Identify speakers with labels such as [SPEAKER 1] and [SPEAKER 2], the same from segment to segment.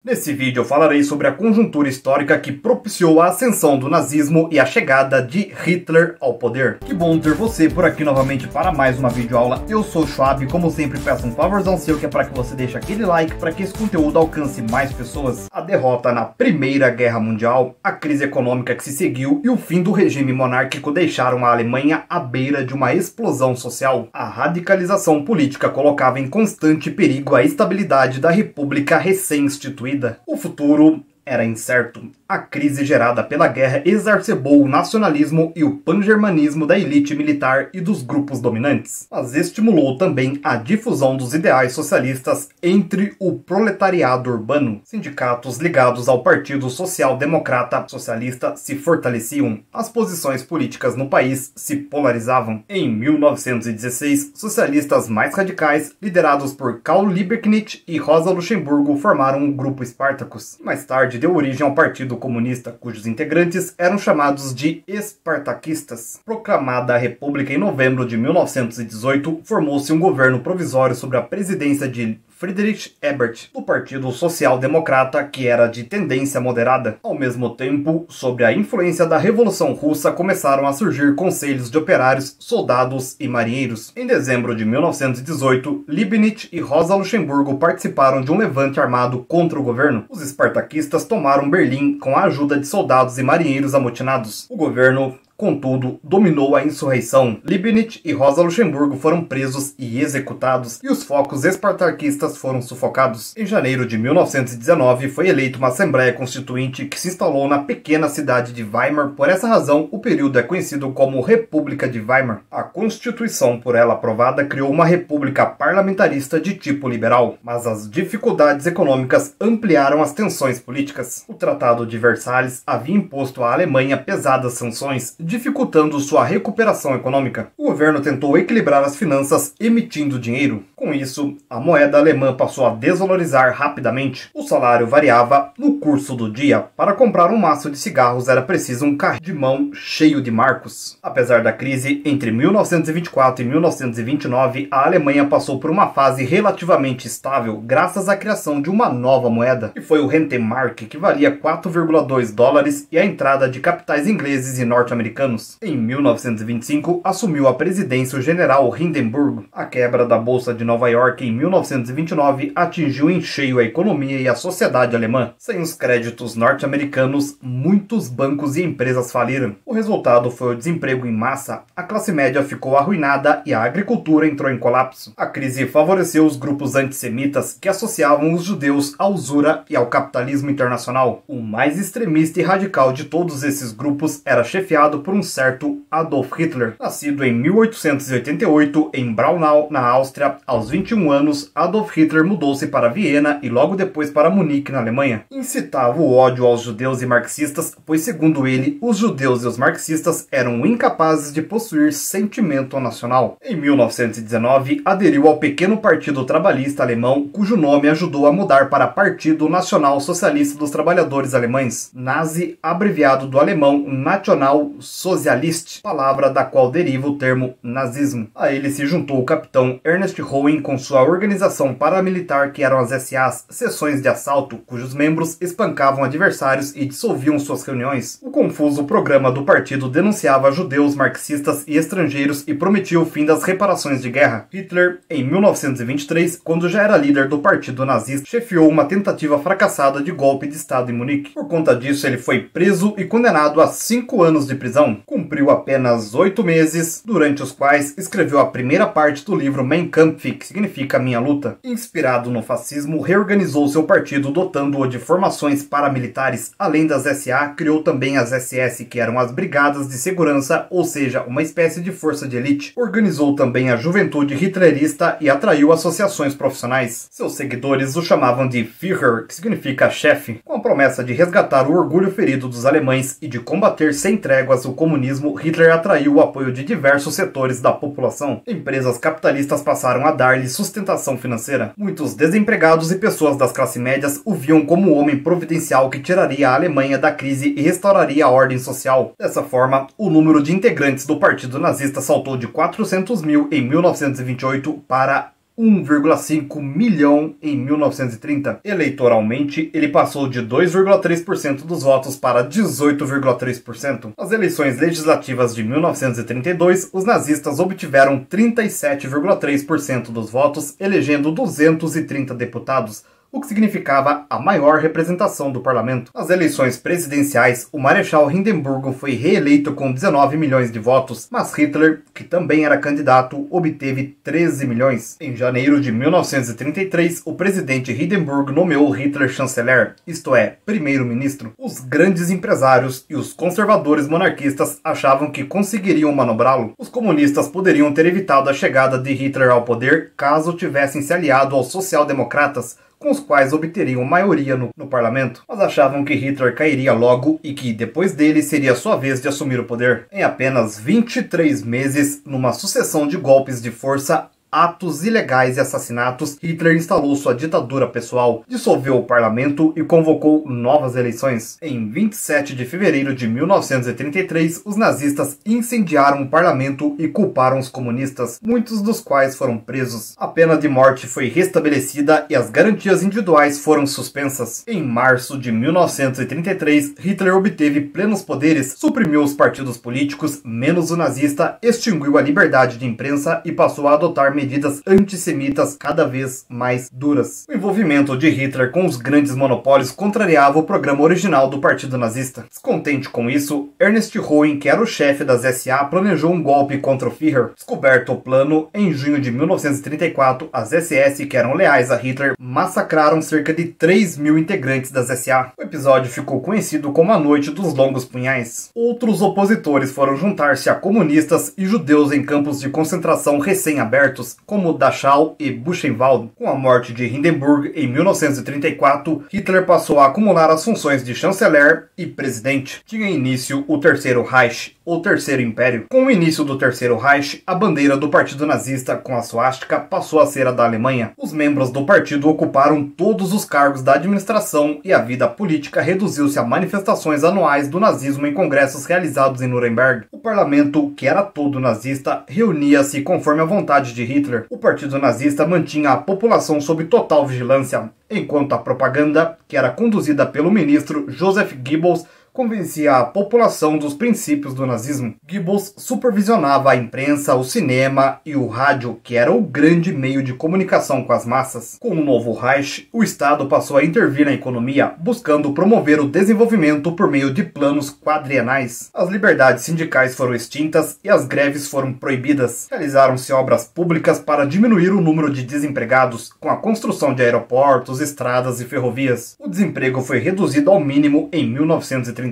[SPEAKER 1] Nesse vídeo eu falarei sobre a conjuntura histórica que propiciou a ascensão do nazismo e a chegada de Hitler ao poder. Que bom ter você por aqui novamente para mais uma videoaula. Eu sou o Schwab e como sempre peço um favorzão seu que é para que você deixe aquele like para que esse conteúdo alcance mais pessoas. A derrota na Primeira Guerra Mundial, a crise econômica que se seguiu e o fim do regime monárquico deixaram a Alemanha à beira de uma explosão social. A radicalização política colocava em constante perigo a estabilidade da república recém-instituída. O futuro era incerto. A crise gerada pela guerra exacerbou o nacionalismo e o pangermanismo da elite militar e dos grupos dominantes, mas estimulou também a difusão dos ideais socialistas entre o proletariado urbano. Sindicatos ligados ao Partido Social Democrata Socialista se fortaleciam. As posições políticas no país se polarizavam. Em 1916, socialistas mais radicais, liderados por Karl Liebknecht e Rosa Luxemburgo, formaram o Grupo Spartacus. Mais tarde deu origem ao Partido Comunista, cujos integrantes eram chamados de espartaquistas. Proclamada a República em novembro de 1918, formou-se um governo provisório sob a presidência de Friedrich Ebert, do Partido Social Democrata, que era de tendência moderada. Ao mesmo tempo, sob a influência da Revolução Russa, começaram a surgir conselhos de operários, soldados e marinheiros. Em dezembro de 1918, Liebknecht e Rosa Luxemburgo participaram de um levante armado contra o governo. Os espartaquistas tomaram Berlim com a ajuda de soldados e marinheiros amotinados. O governo, contudo, dominou a insurreição. Liebknecht e Rosa Luxemburgo foram presos e executados, e os focos espartaquistas foram sufocados. Em janeiro de 1919, foi eleita uma Assembleia Constituinte que se instalou na pequena cidade de Weimar. Por essa razão, o período é conhecido como República de Weimar. A Constituição por ela aprovada criou uma república parlamentarista de tipo liberal, mas as dificuldades econômicas ampliaram as tensões políticas. O Tratado de Versalhes havia imposto à Alemanha pesadas sanções, dificultando sua recuperação econômica. O governo tentou equilibrar as finanças emitindo dinheiro. Com isso, a moeda alemã passou a desvalorizar rapidamente. O salário variava no curso do dia. Para comprar um maço de cigarros era preciso um carrinho de mão cheio de marcos. Apesar da crise, entre 1924 e 1929, a Alemanha passou por uma fase relativamente estável graças à criação de uma nova moeda, que foi o Rentenmark, que valia 4,2 dólares, e a entrada de capitais ingleses e norte-americanos. Em 1925, assumiu a presidência o general Hindenburg. A quebra da Bolsa de Nova York em 1929 atingiu em cheio a economia e a sociedade alemã. Sem os créditos norte-americanos, muitos bancos e empresas faliram. O resultado foi o desemprego em massa, a classe média ficou arruinada e a agricultura entrou em colapso. A crise favoreceu os grupos antissemitas que associavam os judeus à usura e ao capitalismo internacional. O mais extremista e radical de todos esses grupos era chefiado por um certo Adolf Hitler. Nascido em 1888 em Braunau, na Áustria, aos 21 anos, Adolf Hitler mudou-se para Viena e logo depois para Munique, na Alemanha. Incitava o ódio aos judeus e marxistas, pois segundo ele, os judeus e os marxistas eram incapazes de possuir sentimento nacional. Em 1919, aderiu ao pequeno Partido Trabalhista Alemão, cujo nome ajudou a mudar para Partido Nacional Socialista dos Trabalhadores Alemães, nazi, abreviado do alemão National Socialist, palavra da qual deriva o termo nazismo. A ele se juntou o capitão Ernest Röhm com sua organização paramilitar, que eram as SAs, seções de assalto, cujos membros espancavam adversários e dissolviam suas reuniões. O confuso programa do partido denunciava judeus, marxistas e estrangeiros e prometia o fim das reparações de guerra. Hitler, em 1923, quando já era líder do partido nazista, chefiou uma tentativa fracassada de golpe de Estado em Munique. Por conta disso, ele foi preso e condenado a 5 anos de prisão. Cumpriu apenas 8 meses, durante os quais escreveu a primeira parte do livro Mein Kampf, que significa Minha Luta. Inspirado no fascismo, reorganizou seu partido dotando-o de formações paramilitares. Além das SA, criou também as SS, que eram as Brigadas de Segurança, ou seja, uma espécie de força de elite. Organizou também a juventude hitlerista e atraiu associações profissionais. Seus seguidores o chamavam de Führer, que significa chefe. Com a promessa de resgatar o orgulho ferido dos alemães e de combater sem tréguas o comunismo, Hitler atraiu o apoio de diversos setores da população. Empresas capitalistas passaram a dar-lhe sustentação financeira. Muitos desempregados e pessoas das classes médias o viam como o homem providencial que tiraria a Alemanha da crise e restauraria a ordem social. Dessa forma, o número de integrantes do partido nazista saltou de 400 mil em 1928 para 1,5 milhão em 1930. Eleitoralmente, ele passou de 2,3% dos votos para 18,3%. Nas eleições legislativas de 1932, os nazistas obtiveram 37,3% dos votos, elegendo 230 deputados, o que significava a maior representação do parlamento. Nas eleições presidenciais, o Marechal Hindenburg foi reeleito com 19 milhões de votos, mas Hitler, que também era candidato, obteve 13 milhões. Em janeiro de 1933, o presidente Hindenburg nomeou Hitler chanceler, isto é, primeiro-ministro. Os grandes empresários e os conservadores monarquistas achavam que conseguiriam manobrá-lo. Os comunistas poderiam ter evitado a chegada de Hitler ao poder caso tivessem se aliado aos social-democratas, com os quais obteriam maioria no parlamento, mas achavam que Hitler cairia logo e que depois dele seria sua vez de assumir o poder. Em apenas 23 meses, numa sucessão de golpes de força, atos ilegais e assassinatos, Hitler instalou sua ditadura pessoal, dissolveu o parlamento e convocou novas eleições. Em 27 de fevereiro de 1933, os nazistas incendiaram o parlamento e culparam os comunistas, muitos dos quais foram presos. A pena de morte foi restabelecida e as garantias individuais foram suspensas. Em março de 1933, Hitler obteve plenos poderes, suprimiu os partidos políticos, menos o nazista, extinguiu a liberdade de imprensa e passou a adotar medidas antissemitas cada vez mais duras. O envolvimento de Hitler com os grandes monopólios contrariava o programa original do partido nazista. Descontente com isso, Ernst Röhm, que era o chefe das SA, planejou um golpe contra o Führer. Descoberto o plano, em junho de 1934, as SS, que eram leais a Hitler, massacraram cerca de 3 mil integrantes das SA. O episódio ficou conhecido como a Noite dos Longos Punhais. Outros opositores foram juntar-se a comunistas e judeus em campos de concentração recém-abertos, como Dachau e Buchenwald. Com a morte de Hindenburg em 1934, Hitler passou a acumular as funções de chanceler e presidente. Tinha início o Terceiro Reich, ou Terceiro Império. Com o início do Terceiro Reich, a bandeira do partido nazista com a suástica passou a ser a da Alemanha. Os membros do partido ocuparam todos os cargos da administração e a vida política reduziu-se a manifestações anuais do nazismo em congressos realizados em Nuremberg. O parlamento, que era todo nazista, reunia-se conforme a vontade de Hitler. O partido nazista mantinha a população sob total vigilância, enquanto a propaganda, que era conduzida pelo ministro Joseph Goebbels, convencia a população dos princípios do nazismo. Goebbels supervisionava a imprensa, o cinema e o rádio, que era o grande meio de comunicação com as massas. Com o novo Reich, o Estado passou a intervir na economia, buscando promover o desenvolvimento por meio de planos quadrienais. As liberdades sindicais foram extintas e as greves foram proibidas. Realizaram-se obras públicas para diminuir o número de desempregados, com a construção de aeroportos, estradas e ferrovias. O desemprego foi reduzido ao mínimo em 1937,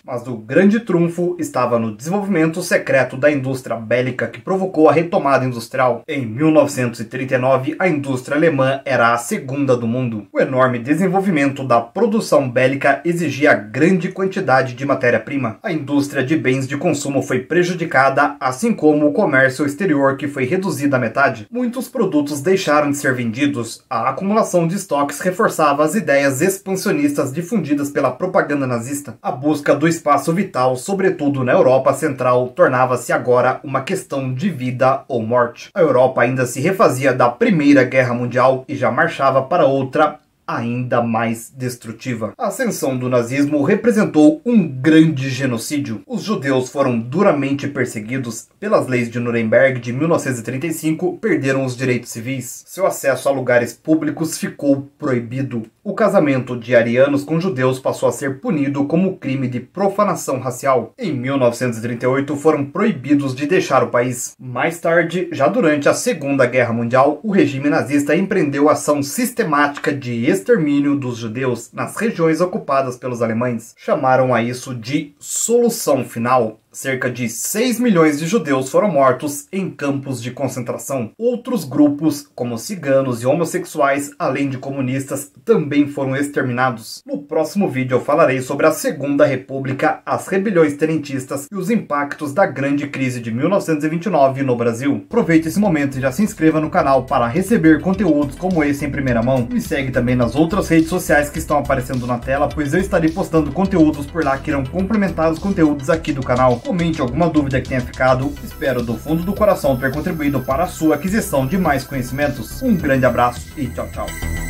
[SPEAKER 1] mas o grande trunfo estava no desenvolvimento secreto da indústria bélica que provocou a retomada industrial. Em 1939, a indústria alemã era a segunda do mundo. O enorme desenvolvimento da produção bélica exigia grande quantidade de matéria-prima. A indústria de bens de consumo foi prejudicada, assim como o comércio exterior, que foi reduzido à metade. Muitos produtos deixaram de ser vendidos. A acumulação de estoques reforçava as ideias expansionistas difundidas pela propaganda nazista. A busca do espaço vital, sobretudo na Europa Central, tornava-se agora uma questão de vida ou morte. A Europa ainda se refazia da Primeira Guerra Mundial e já marchava para outra ainda mais destrutiva. A ascensão do nazismo representou um grande genocídio. Os judeus foram duramente perseguidos. Pelas leis de Nuremberg de 1935, perderam os direitos civis. Seu acesso a lugares públicos ficou proibido. O casamento de arianos com judeus passou a ser punido como crime de profanação racial. Em 1938, foram proibidos de deixar o país. Mais tarde, já durante a Segunda Guerra Mundial, o regime nazista empreendeu ação sistemática de extermínio dos judeus nas regiões ocupadas pelos alemães. Chamaram a isso de Solução Final. Cerca de 6 milhões de judeus foram mortos em campos de concentração. Outros grupos, como ciganos e homossexuais, além de comunistas, também foram exterminados. No próximo vídeo eu falarei sobre a Segunda República, as rebeliões tenentistas e os impactos da grande crise de 1929 no Brasil. Aproveite esse momento e já se inscreva no canal para receber conteúdos como esse em primeira mão. Me segue também nas outras redes sociais que estão aparecendo na tela, pois eu estarei postando conteúdos por lá que irão complementar os conteúdos aqui do canal. comente alguma dúvida que tenha ficado. Espero do fundo do coração ter contribuído para a sua aquisição de mais conhecimentos. Um grande abraço e tchau, tchau.